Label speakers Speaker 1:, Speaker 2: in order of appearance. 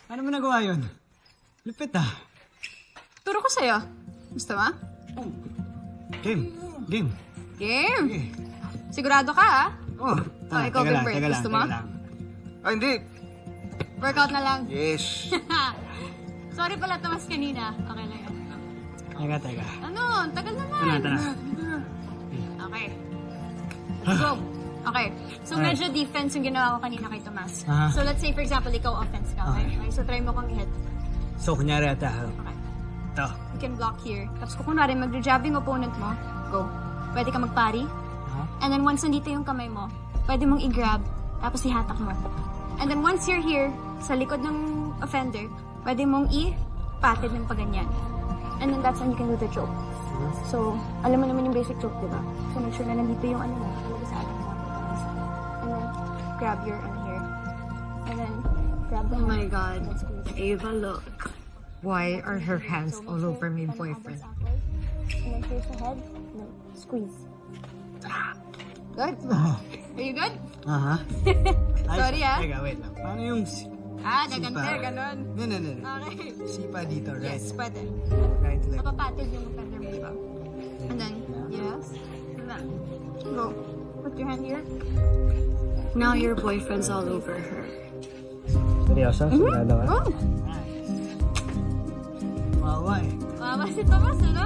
Speaker 1: Paano mo nagawa yun? Lupit ah.
Speaker 2: Turo ko sa'yo. Gusto mo?
Speaker 1: Game. Game.
Speaker 2: Game!
Speaker 1: Okay.
Speaker 2: Sigurado ka, ha?
Speaker 1: Oh.
Speaker 2: Ikaw, Big Bird. Gusto mo?
Speaker 1: Oh, hindi.
Speaker 2: Workout na lang.
Speaker 1: Yes.
Speaker 2: Sorry pala, Tomas, kanina. Okay lang yun.
Speaker 1: Teka.
Speaker 2: Ano? Tagal naman.
Speaker 1: Tara.
Speaker 2: Okay. Let's go. Okay. So,
Speaker 1: Alright.
Speaker 2: medyo defense yung ginawa ko kanina kay Tomas.
Speaker 1: Ah.
Speaker 2: So, let's say, for example, ikaw offense ka, okay?
Speaker 1: Okay.
Speaker 2: Okay, so, try mo kang hit.
Speaker 1: So, kunyari ata.
Speaker 2: Okay.
Speaker 1: Ito.
Speaker 2: You can block here. Tapos, kung kunwari, mag-jab yung opponent mo, go. Pwede ka magpari. And then, once nandito yung kamay mo, pwede mong i-grab, tapos ihatak mo. And then, once you're here, sa likod ng offender, pwede mong i-patid ng paganyan. And then, that's when you can do the choke. So, alam mo naman yung basic choke, di ba? So, make sure na nandito yung ano mo, talaga sa atin. And then, grab your ano here. And then, grab the
Speaker 3: Oh my
Speaker 2: hand.
Speaker 3: God.
Speaker 2: And squeeze.
Speaker 3: Ava, look. Why are her hands all over my boyfriend?
Speaker 2: And then, here's the head. And then, squeeze. Good? Are you good?
Speaker 1: Aha.
Speaker 2: Sorry, ah.
Speaker 1: Teka, wait lang. Paano yung...
Speaker 2: Gagante, ganon.
Speaker 1: No.
Speaker 2: Okay.
Speaker 1: Sipa dito, right?
Speaker 2: Yes, pwede.
Speaker 1: Right leg.
Speaker 2: Napapatid yung offender mo, diba? And then, yes. And then, go. Put your hand here.
Speaker 3: Now your boyfriend's all over her.
Speaker 1: Seryoso? Sigurado ka?
Speaker 2: Go!
Speaker 1: Wawa eh.
Speaker 2: Mama si Tomas, ano?